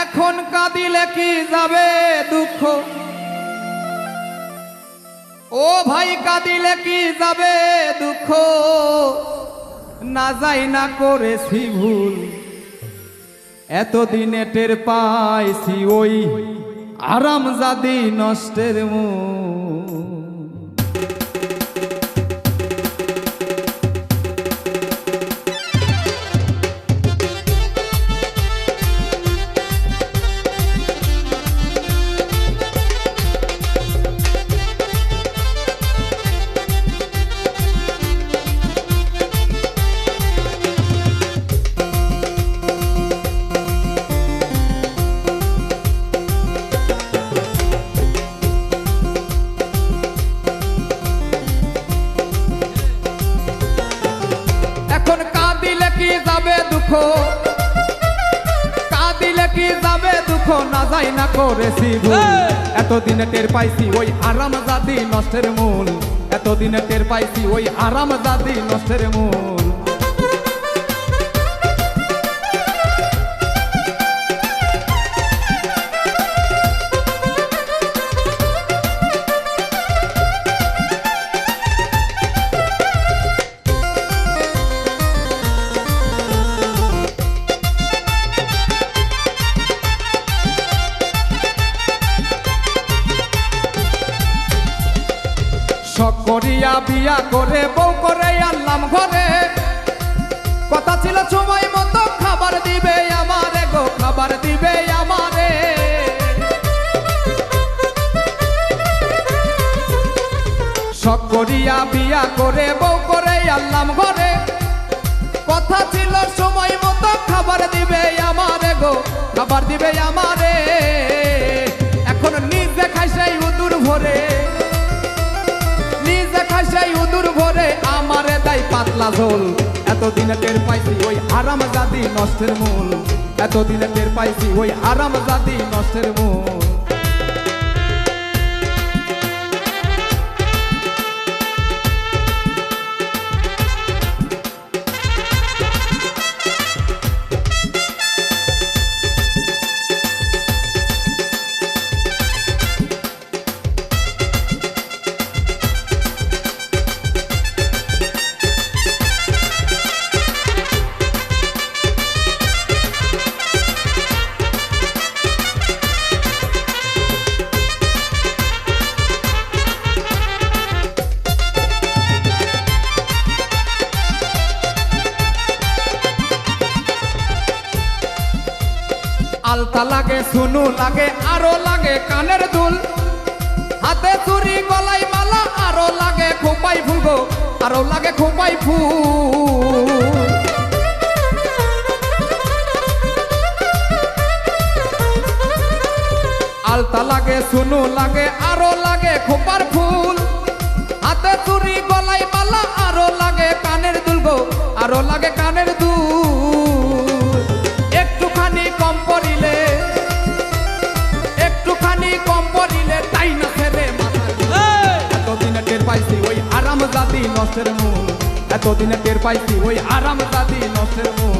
এখন কাঁদিলে কি যাবে দুঃখ, ও ভাই কাঁদিলে কি যাবে দুঃখ, না যাই না করেছি ভুল, এতদিনে টের পাইছি ওই আরামজাদি নষ্টের মূল। দুঃখ কাঁদিলে কি যাবে দুঃখ, না যাই না করেছি ভুল, এতদিনে টের পাইছি ওই আরামজাদি নষ্টের মূল, এতদিনে টের পাইছি ওই আরামজাদি নষ্টের মূল। করিয়া বিয়া করে বউ করে আনলাম ঘরে, কথা ছিল সময় মতো খাবার দিবে আমারে গো, খাবার দিবে আমারে। শখ করিয়া বিয়া করে বউ করে আনলাম ঘরে, কথা ছিল সময় মতো খাবার দিবে আমারে গো, খাবার দিবে আমারে। এখন নিজে খাই সেই উদুর ভরে, সেই উদুর ভরে আমারে দাই পাতলা ঝোল, এতদিনে টের পাইছি ওই আরামজাদি নষ্টের মূল, এতদিনে টের পাইছি ওই আরামজাদি নষ্টের মূল। আলতা লাগে সুনু লাগে আরো লাগে কানের দুল, হাতে চুরি গলায় মালা আরো লাগে খোপাই ফুল গো, আরো লাগে খোপাই ফুল। আলতা লাগে সুনু লাগে আরো লাগে খোপার ফুল, হাতে চুরি গলায় মালা আরো লাগে কানের দুল গো, আরো লাগে কানের দুল। একটুখানি কম পড়িলে, একটুখানি কম পড়িলে তাই না ছেড়ে মাথা, এতদিনে টের পাইছি ওই আরামজাদি নষ্টের মূল, এতদিনে টের পাইছি ওই আরামজাদি নষ্টের মূল।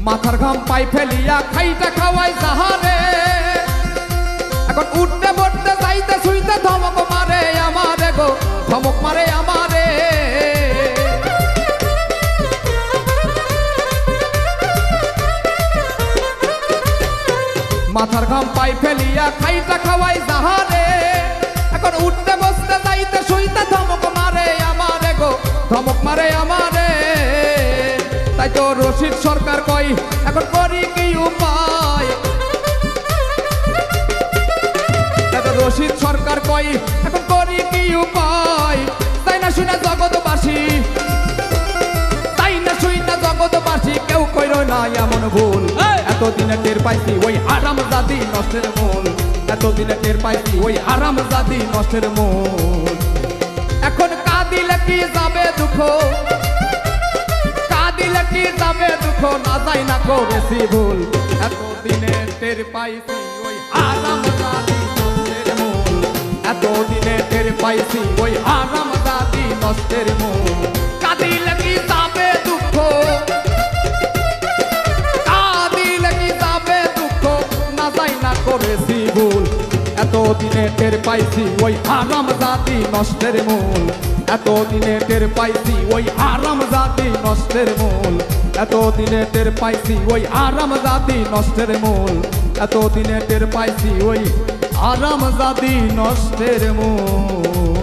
মাথার ঘাম পাই ফেলিয়া খাইটা খাওয়াই যাহারে, এখন উঠতে বসতে যাইতে শুইতে ধমক মারে আমারে গো, ধমক মারে আমারে। মাথার ঘাম পাই ফেলিয়া খাইটা খাওয়াই যাহারে, এখন উঠতে বসতে যাইতে শুইতে ধমক মারে আমারে গো, ধমক মারে আমারে। তাই তো রশিদ সরকার কই এখন করি কি উপায়, তাই তো রশিদ সরকার কই এখন করি কি উপায়, তাই না শুনে জগৎবাসী এমন ভুল এতদিনে টের পাইছি ওই হারাম জাদি নষ্টের মূল এতদিনে টের পাইছি ওই হারাম জাদি নষ্টের মূল এখন কাঁদিলে কি যাবে দুঃখ কাঁদিলে কি যাবে দুঃখ না যাই না করেছি ভুল এতদিনে টের পাইছি ওই হারাম জাদি নষ্টের মূল এতদিনে টের পাইছি ওই হারাম জাদি নষ্টের মূল কাঁদিলে কি যাবে দুঃখ কাঁদিলে কি যাবে দুঃখ না যাই না করেছি ভুল এতদিনে টের পাইছি ওই হারাম জাতি নষ্টের মূল এতদিনে টের পাইছি ওই হারাম জাতি নষ্টের মূল এতদিনে টের পাইছি ওই হারাম জাতি নষ্টের মূল এতদিনে টের পাইছি ওই হারাম জাতি নষ্টের মূল